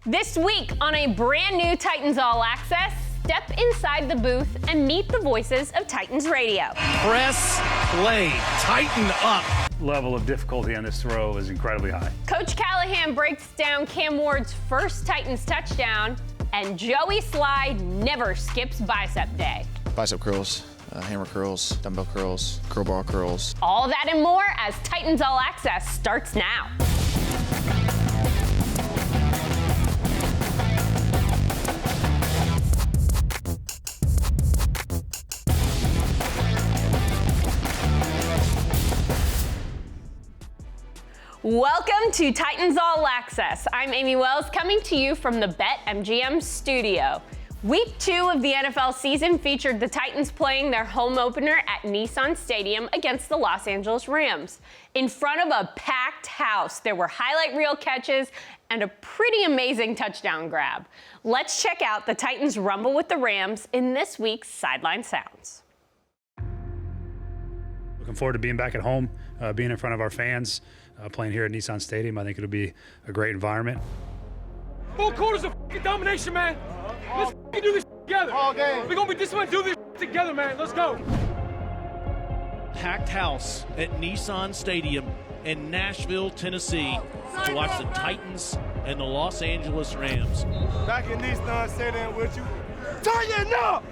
This week on a brand new Titans All Access, step inside the booth and meet the voices of Titans Radio. Press play, tighten up. Level of difficulty on this throw is incredibly high. Coach Callahan breaks down Cam Ward's first Titans touchdown, and Joey Slye never skips bicep day. Bicep curls, hammer curls, dumbbell curls, curl bar curls. All that and more as Titans All Access starts now. Welcome to Titans All Access. I'm Amy Wells, coming to you from the BetMGM studio. Week 2 of the NFL season featured the Titans playing their home opener at Nissan Stadium against the Los Angeles Rams. In front of a packed house, there were highlight reel catches and a pretty amazing touchdown grab. Let's check out the Titans' rumble with the Rams in this week's Sideline Sounds. Looking forward to being back at home, being in front of our fans, playing here at Nissan Stadium. I think it'll be a great environment. 4 quarters of domination, man. Let's do this together. All game. We're going to be disciplined, do this together, man. Let's go. Packed house at Nissan Stadium in Nashville, Tennessee to watch the Titans and the Los Angeles Rams. Back in Nissan Stadium with you. Tighten up!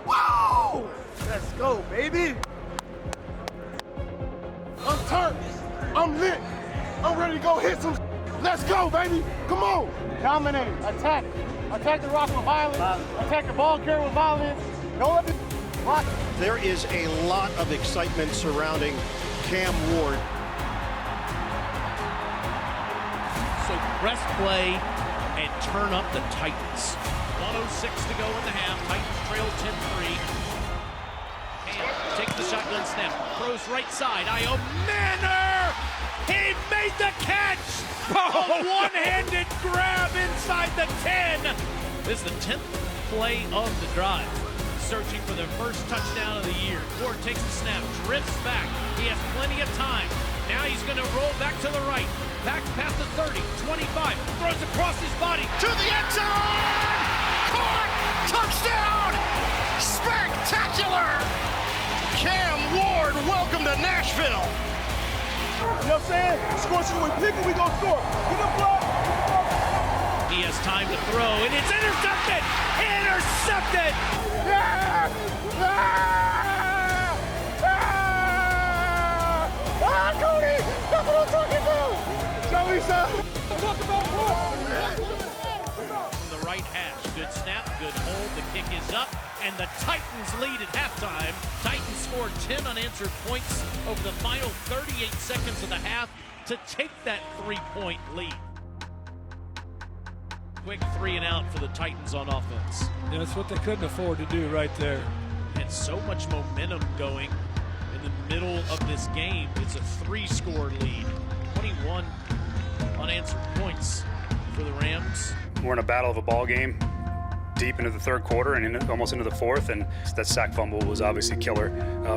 Whoa! Let's go, baby. I'm turned. I'm lit. I'm ready to go hit some. Let's go, baby. Come on. Dominate. Attack. Attack the rock with violence. Attack the ball carrier with violence. Don't let me block. There is a lot of excitement surrounding Cam Ward. So press play and turn up the Titans. 1:06 to go in the half. Titans trail 10-3. And takes the shotgun snap. Throws right side. Io Manor! He made the catch! A one-handed grab inside the 10. This is the 10th play of the drive. Searching for their first touchdown of the year. Ward takes the snap, drifts back. He has plenty of time. Now he's going to roll back to the right. Back past the 30, 25. Throws across his body to the end zone! Caught! Touchdown! Spectacular! Cam Ward, welcome to Nashville. You know what I'm saying? Score shooter, we pick it, we gonna score. Get the block. He has time to throw, and it's intercepted! Intercepted! Yeah! Cody! That's what I'm talking about! Joey, son! Talk about The right hash, good snap, good hold, the kick is up, and the Titans lead at halftime. Titans scored 10 unanswered points over the final 38 seconds of the half to take that 3-point lead. Quick 3 and out for the Titans on offense. Yeah, that's what they couldn't afford to do right there. And so much momentum going in the middle of this game. It's a 3-score lead. 21 unanswered points for the Rams. We're in a battle of a ball game deep into the third quarter and almost into the fourth, and that sack fumble was obviously killer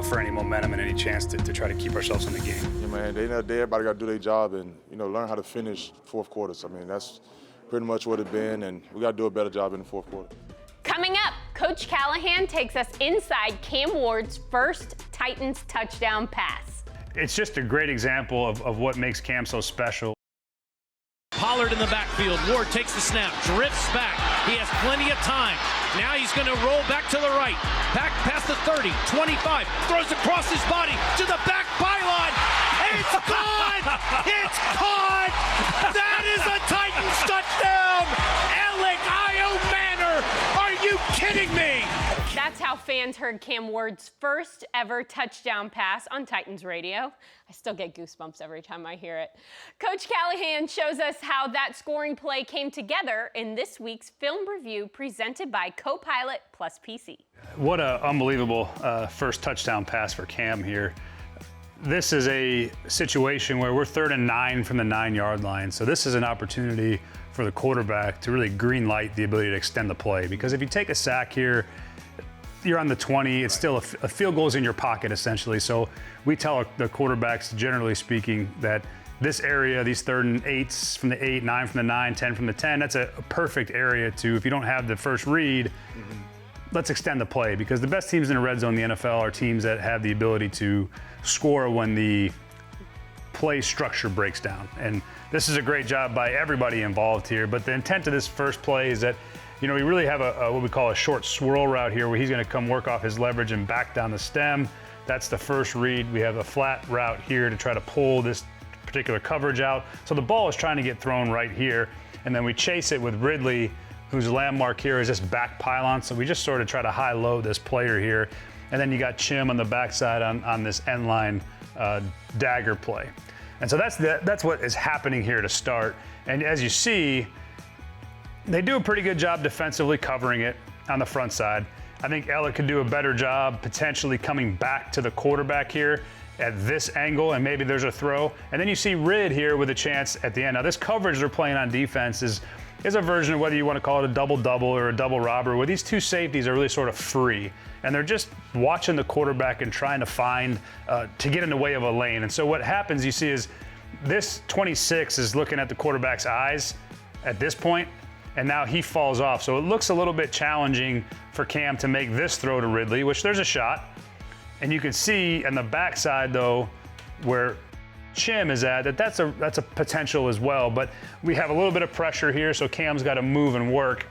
for any momentum and any chance to try to keep ourselves in the game. Yeah, man, everybody got to do their job and, learn how to finish fourth quarters. I mean, that's pretty much what it's been, and we got to do a better job in the fourth quarter. Coming up, Coach Callahan takes us inside Cam Ward's first Titans touchdown pass. It's just a great example of what makes Cam so special. Pollard in the backfield. Ward takes the snap, drifts back. He has plenty of time. Now he's going to roll back to the right. Back past the 30, 25. Throws across his body to the back byline. It's caught! It's caught! That is a Titans touchdown! Alec Io Manor! Are you kidding me? That's how fans heard Cam Ward's first ever touchdown pass on Titans radio. I still get goosebumps every time I hear it. Coach Callahan shows us how that scoring play came together in this week's film review presented by Co-Pilot+PC. What an unbelievable first touchdown pass for Cam here. This is a situation where we're 3rd and 9 from the 9-yard line. So this is an opportunity for the quarterback to really green light the ability to extend the play. Because if you take a sack here, you're on the 20, it's still a field goal is in your pocket essentially. So we tell the quarterbacks, generally speaking, that this area, these 3rd and 8s from the 8, 9 from the 9, 10 from the 10, that's a perfect area to, if you don't have the first read, let's extend the play, because the best teams in the red zone in the NFL are teams that have the ability to score when the play structure breaks down. And this is a great job by everybody involved here, but the intent of this first play is that, we really have a what we call a short swirl route here, where he's going to come work off his leverage and back down the stem. That's the first read. We have a flat route here to try to pull this particular coverage out. So the ball is trying to get thrown right here, and then we chase it with Ridley, whose landmark here is this back pylon. So we just sort of try to high-low this player here, and then you got Chim on the backside on this end line dagger play. And so that's what is happening here to start. And as you see, they do a pretty good job defensively covering it on the front side. I think Elliott could do a better job potentially coming back to the quarterback here at this angle, and maybe there's a throw. And then you see Rid here with a chance at the end. Now this coverage they're playing on defense is a version of whether you want to call it a double-double or a double robber, where these two safeties are really sort of free. And they're just watching the quarterback and trying to find, to get in the way of a lane. And so what happens, you see, is this 26 is looking at the quarterback's eyes at this point, and now he falls off. So it looks a little bit challenging for Cam to make this throw to Ridley, which there's a shot. And you can see on the backside, though, where Chim is at, that's a potential as well. But we have a little bit of pressure here, so Cam's got to move and work.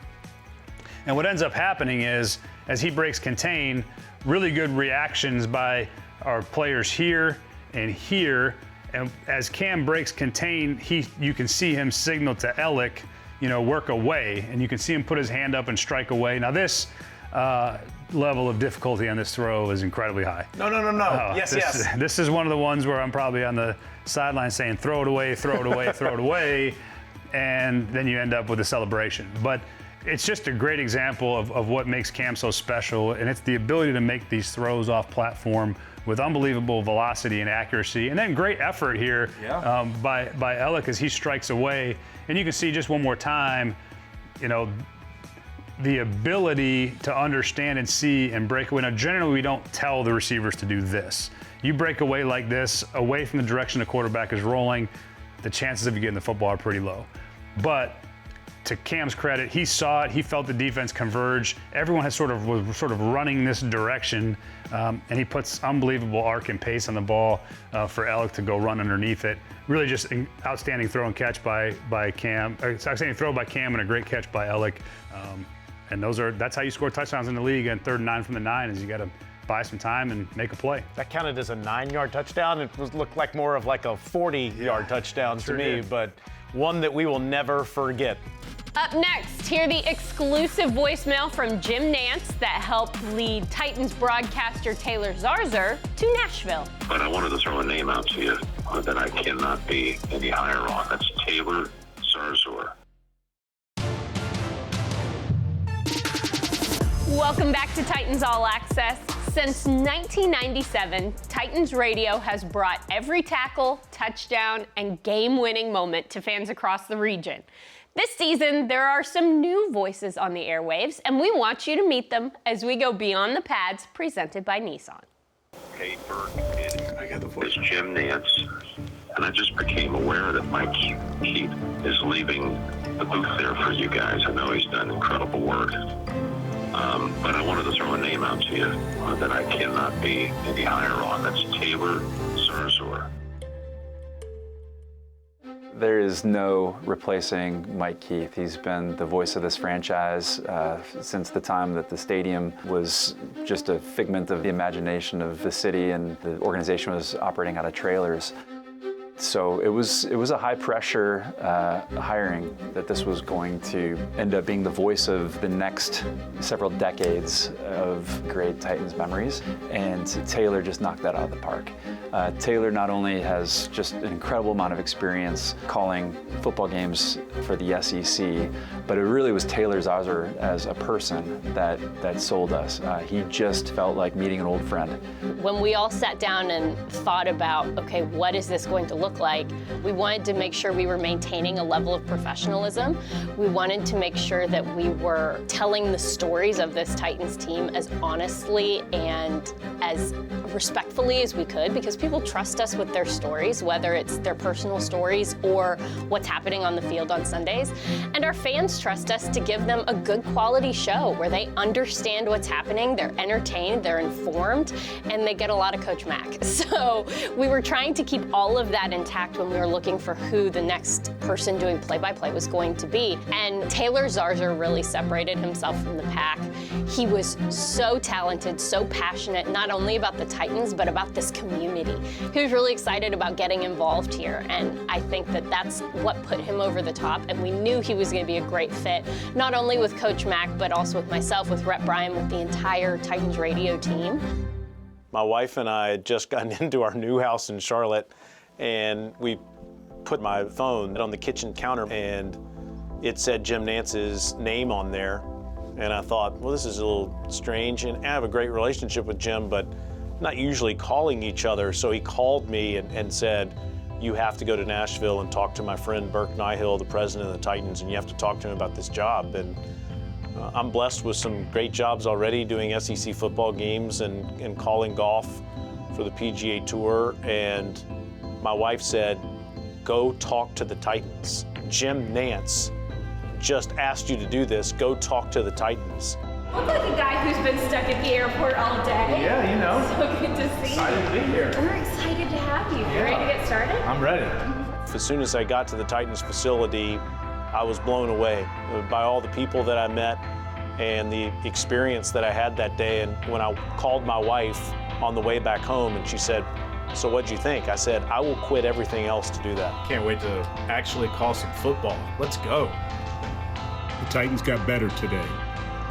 And what ends up happening is, as he breaks contain, really good reactions by our players here and here. And as Cam breaks contain, you can see him signal to Elliott, work away, and you can see him put his hand up and strike away. Now this level of difficulty on this throw is incredibly high. No. Yes. This is one of the ones where I'm probably on the sideline saying, throw it away, throw it away, throw it away, and then you end up with a celebration. But it's just a great example of what makes Cam so special, and it's the ability to make these throws off platform with unbelievable velocity and accuracy, and then great effort here by Elliott as he strikes away. And you can see just one more time, the ability to understand and see and break away. Now, generally, we don't tell the receivers to do this. You break away like this, away from the direction the quarterback is rolling, the chances of you getting the football are pretty low. But to Cam's credit, he saw it. He felt the defense converge. Everyone was sort of running this direction, and he puts unbelievable arc and pace on the ball for Elliott to go run underneath it. Really, just an outstanding throw and catch by Cam. Outstanding throw by Cam and a great catch by Elliott. And that's how you score touchdowns in the league. And 3rd and 9 from the 9 is you got to buy some time and make a play. That counted as a 9-yard touchdown. It looked like more of like a 40-yard touchdown to me, but one that we will never forget. Up next, hear the exclusive voicemail from Jim Nantz that helped lead Titans broadcaster Taylor Zarzour to Nashville. But I wanted to throw a name out to you that I cannot be any higher on. That's Taylor Zarzour. Welcome back to Titans All Access. Since 1997, Titans Radio has brought every tackle, touchdown, and game-winning moment to fans across the region. This season, there are some new voices on the airwaves, and we want you to meet them as we go beyond the pads, presented by Nissan. Hey, Bert, it's Jim Nantz, and I just became aware that Mike Keith is leaving the booth there for you guys. I know he's done incredible work, but I wanted to throw a name out to you that I cannot be any higher on. That's Taylor Zarzour. There is no replacing Mike Keith. He's been the voice of this franchise since the time that the stadium was just a figment of the imagination of the city and the organization was operating out of trailers. So it was a high pressure hiring that this was going to end up being the voice of the next several decades of great Titans memories, and Taylor just knocked that out of the park. Taylor not only has just an incredible amount of experience calling football games for the SEC, but it really was Taylor Zarzour as a person that sold us. He just felt like meeting an old friend. When we all sat down and thought about, okay, what is this going to look look like. We wanted to make sure we were maintaining a level of professionalism. We wanted to make sure that we were telling the stories of this Titans team as honestly and as respectfully as we could, because people trust us with their stories, whether it's their personal stories or what's happening on the field on Sundays. And our fans trust us to give them a good quality show where they understand what's happening, they're entertained, they're informed, and they get a lot of Coach Mac. So we were trying to keep all of that intact when we were looking for who the next person doing play-by-play was going to be. And Taylor Zarzour really separated himself from the pack. He was so talented, so passionate, not only about the Titans, but about this community. He was really excited about getting involved here, and I think that that's what put him over the top, and we knew he was going to be a great fit, not only with Coach Mac, but also with myself, with Rep Bryan, with the entire Titans radio team. My wife and I had just gotten into our new house in Charlotte, and we put my phone on the kitchen counter, and it said Jim Nantz's name on there. And I thought, well, this is a little strange, and I have a great relationship with Jim, but not usually calling each other. So he called me and said, you have to go to Nashville and talk to my friend Burke Nihill, the president of the Titans, and you have to talk to him about this job. And I'm blessed with some great jobs already, doing SEC football games and calling golf for the PGA Tour. And my wife said, go talk to the Titans. Jim Nantz just asked you to do this. Go talk to the Titans. Look like a guy who's been stuck at the airport all day. Yeah, you know. So good to see you. Excited to be here. We're excited to have you. Yeah. You ready to get started? I'm ready. As soon as I got to the Titans facility, I was blown away by all the people that I met and the experience that I had that day. And when I called my wife on the way back home and she said, so what'd you think? I said, I will quit everything else to do that. Can't wait to actually call some football. Let's go. The Titans got better today.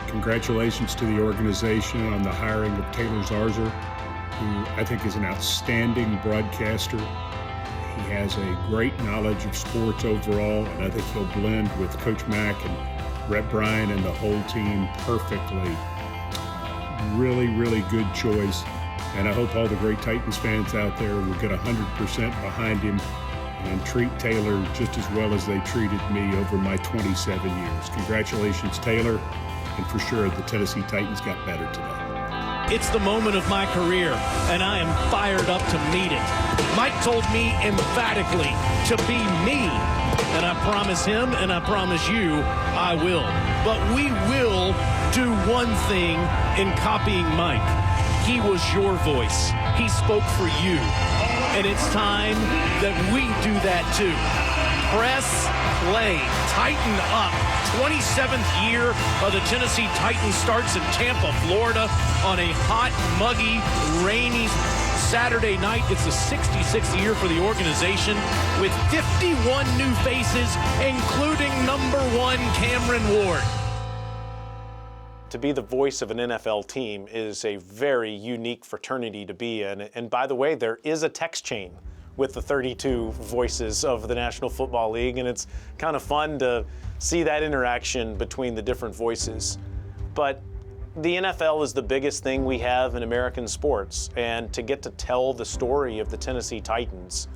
Congratulations to the organization on the hiring of Taylor Zarzour, who I think is an outstanding broadcaster. He has a great knowledge of sports overall, and I think he'll blend with Coach Mac and Rep Bryan and the whole team perfectly. Really, really good choice. And I hope all the great Titans fans out there will get 100% behind him and treat Taylor just as well as they treated me over my 27 years. Congratulations, Taylor. And for sure, the Tennessee Titans got better today. It's the moment of my career, and I am fired up to meet it. Mike told me emphatically to be me, and I promise him and I promise you I will. But we will do one thing in copying Mike. He was your voice. He spoke for you. And it's time that we do that too. Press play. Tighten up. 27th year of the Tennessee Titans starts in Tampa, Florida on a hot, muggy, rainy Saturday night. It's the 66th year for the organization with 51 new faces, including #1 Cameron Ward. To be the voice of an NFL team is a very unique fraternity to be in. And by the way, there is a text chain with the 32 voices of the National Football League, and it's kind of fun to see that interaction between the different voices. But the NFL is the biggest thing we have in American sports, and to get to tell the story of the Tennessee Titans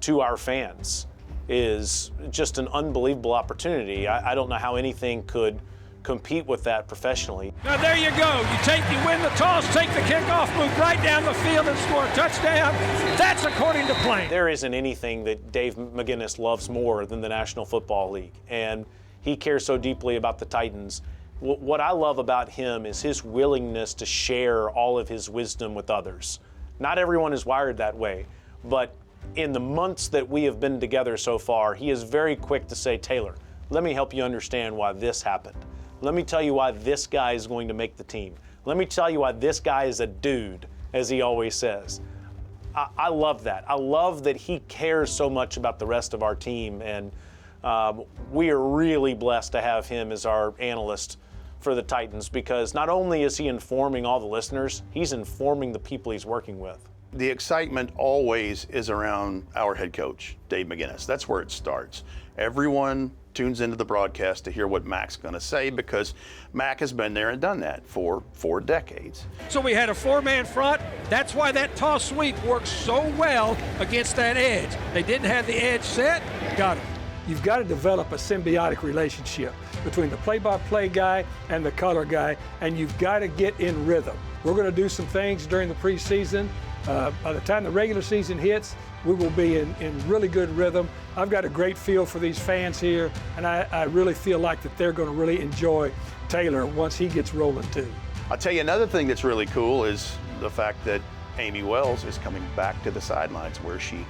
to our fans is just an unbelievable opportunity. I don't know how anything could compete with that professionally. Now there you go. You win the toss, take the kickoff, move right down the field and score a touchdown. That's according to plan. There isn't anything that Dave McGinnis loves more than the National Football League, and he cares so deeply about the Titans. What I love about him is his willingness to share all of his wisdom with others. Not everyone is wired that way, but in the months that we have been together so far, he is very quick to say, Taylor, let me help you understand why this happened. Let me tell you why this guy is going to make the team. Let me tell you why this guy is a dude, as he always says. I love that. I love that he cares so much about the rest of our team, and we are really blessed to have him as our analyst for the Titans, because not only is he informing all the listeners, he's informing the people he's working with. The excitement always is around our head coach, Dave McGinnis. That's where it starts. Everyone tunes into the broadcast to hear what Mac's going to say, because Mac has been there and done that for 4 decades. So we had a 4-man front. That's why that toss sweep works so well against that edge. They didn't have the edge set. Got it. You've got to develop a symbiotic relationship between the play-by-play guy and the color guy, and you've got to get in rhythm. We're going to do some things during the preseason. By the time the regular season hits, we will be in really good rhythm. I've got a great feel for these fans here, and I really feel like that they're going to really enjoy Taylor once he gets rolling too. I'll tell you another thing that's really cool is the fact that Amy Wells is coming back to the sidelines, where she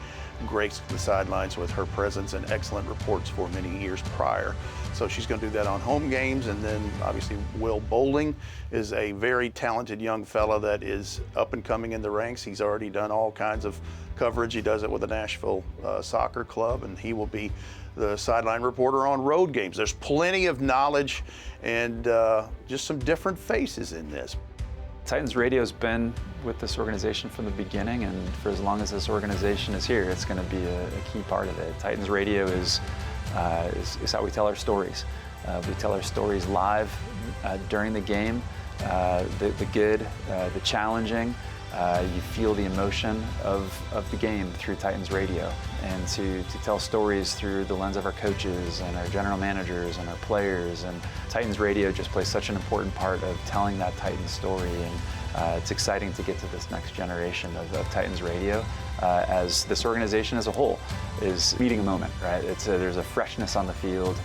graced the sidelines with her presence and excellent reports for many years prior. So she's going to do that on home games. And then obviously Will Bowling is a very talented young fella that is up and coming in the ranks. He's already done all kinds of coverage. He does it with the Nashville Soccer Club, and he will be the sideline reporter on road games. There's plenty of knowledge and just some different faces in this. Titans Radio's been with this organization from the beginning, and for as long as this organization is here, it's going to be a key part of it. Titans Radio is how we tell our stories. We tell our stories live during the game, the good, the challenging. You feel the emotion of the game through Titans Radio, and to tell stories through the lens of our coaches and our general managers and our players. And Titans Radio just plays such an important part of telling that Titans story, and it's exciting to get to this next generation of Titans Radio as this organization as a whole is meeting a moment, right? There's a freshness on the field.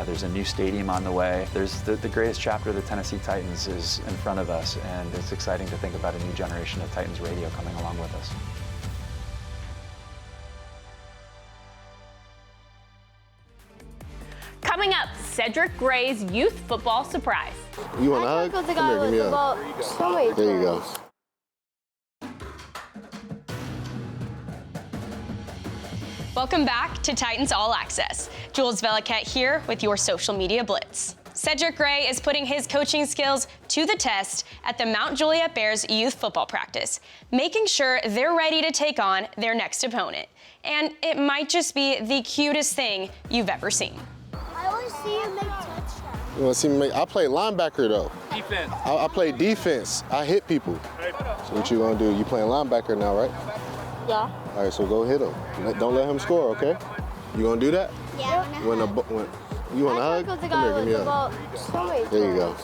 There's a new stadium on the way. There's the greatest chapter of the Tennessee Titans is in front of us, and it's exciting to think about a new generation of Titans Radio coming along with us. Coming up, Cedric Gray's youth football surprise. You want a hug? Come here, give me a hug. There you go. Welcome back to Titans All Access. Jules Veliquette here with your social media blitz. Cedric Gray is putting his coaching skills to the test at the Mount Juliet Bears youth football practice, making sure they're ready to take on their next opponent. And it might just be the cutest thing you've ever seen. I always see you make touchdowns. You want to see me make? I play linebacker though. Defense. I play defense. I hit people. So what you gonna do? You playing linebacker now, right? Yeah. All right, so go hit him. Don't let him score, okay? You gonna do that? Yeah. You want a hug? Come here, give me a hug. There you go.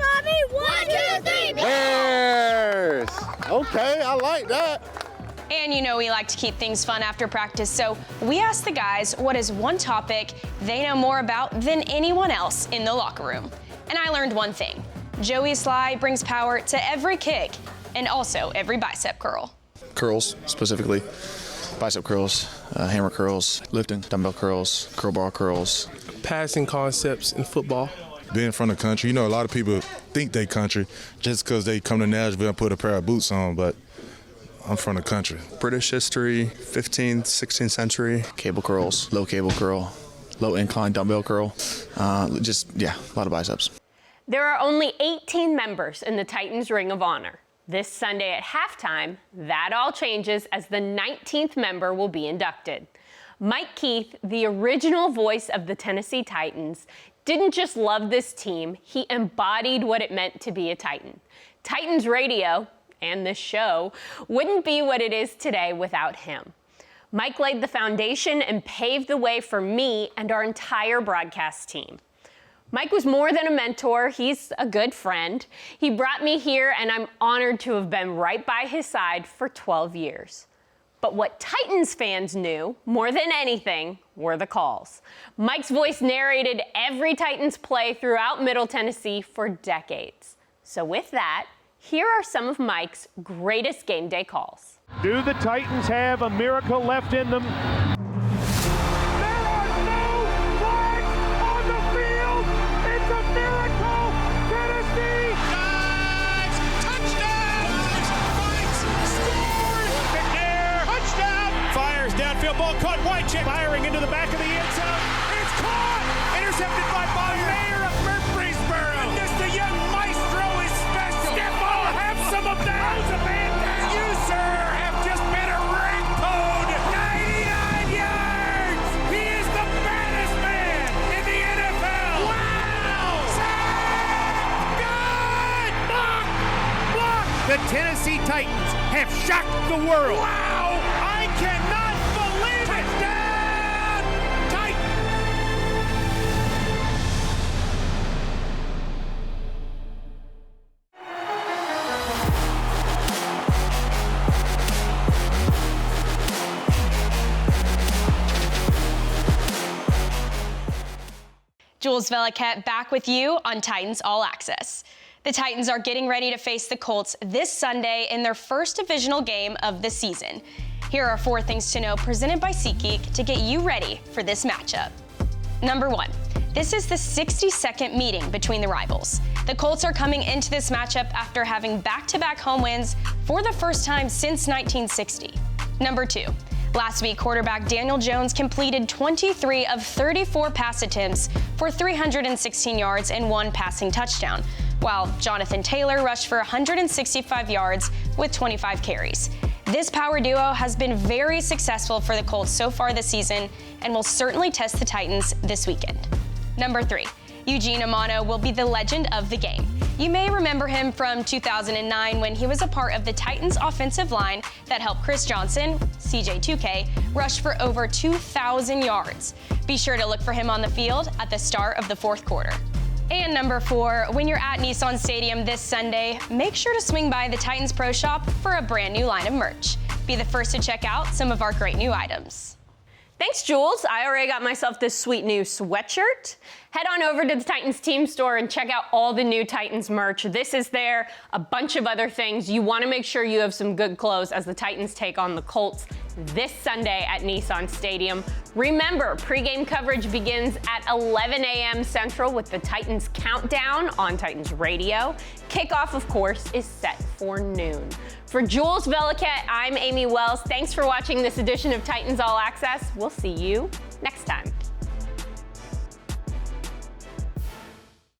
Mommy, 1, 2, 3. Bears. Okay, I like that. And you know we like to keep things fun after practice, so we asked the guys what is one topic they know more about than anyone else in the locker room. And I learned one thing. Joey Sly brings power to every kick and also every bicep curl. Curls, specifically. Bicep curls, hammer curls, lifting, dumbbell curls, curl bar curls. Passing concepts in football. Being from the country, you know, a lot of people think they country just because they come to Nashville and put a pair of boots on, but I'm from the country. British history, 15th, 16th century. Cable curls, low cable curl, low incline dumbbell curl. A lot of biceps. There are only 18 members in the Titans Ring of Honor. This Sunday at halftime, that all changes as the 19th member will be inducted. Mike Keith, the original voice of the Tennessee Titans, didn't just love this team, he embodied what it meant to be a Titan. Titans Radio, and this show, wouldn't be what it is today without him. Mike laid the foundation and paved the way for me and our entire broadcast team. Mike was more than a mentor, he's a good friend. He brought me here and I'm honored to have been right by his side for 12 years. But what Titans fans knew more than anything were the calls. Mike's voice narrated every Titans play throughout Middle Tennessee for decades. So with that, here are some of Mike's greatest game day calls. Do the Titans have a miracle left in them? Downfield ball caught, White check firing into the back of the end zone. It's caught! Intercepted by Mayor of Murfreesboro. And just the young maestro is special. Step on, have some of that. You, sir, have just been a Titans have shocked the world. Wow! I cannot believe it! Touchdown! Titans! Jules Veliquette back with you on Titans All Access. The Titans are getting ready to face the Colts this Sunday in their first divisional game of the season. Here are 4 things to know presented by SeatGeek to get you ready for this matchup. Number 1, this is the 62nd meeting between the rivals. The Colts are coming into this matchup after having back-to-back home wins for the first time since 1960. Number 2, last week, quarterback Daniel Jones completed 23 of 34 pass attempts for 316 yards and 1 passing touchdown, while Jonathan Taylor rushed for 165 yards with 25 carries. This power duo has been very successful for the Colts so far this season and will certainly test the Titans this weekend. Number 3, Eugene Amano will be the legend of the game. You may remember him from 2009 when he was a part of the Titans offensive line that helped Chris Johnson, CJ2K, rush for over 2,000 yards. Be sure to look for him on the field at the start of the 4th quarter. And number 4, when you're at Nissan Stadium this Sunday, make sure to swing by the Titans Pro Shop for a brand new line of merch. Be the first to check out some of our great new items. Thanks, Jules. I already got myself this sweet new sweatshirt. Head on over to the Titans team store and check out all the new Titans merch. This is there, a bunch of other things. You want to make sure you have some good clothes as the Titans take on the Colts this Sunday at Nissan Stadium. Remember, pregame coverage begins at 11 a.m. Central with the Titans Countdown on Titans Radio. Kickoff, of course, is set for noon. For Jules Veliquette, I'm Amy Wells. Thanks for watching this edition of Titans All Access. We'll see you next time.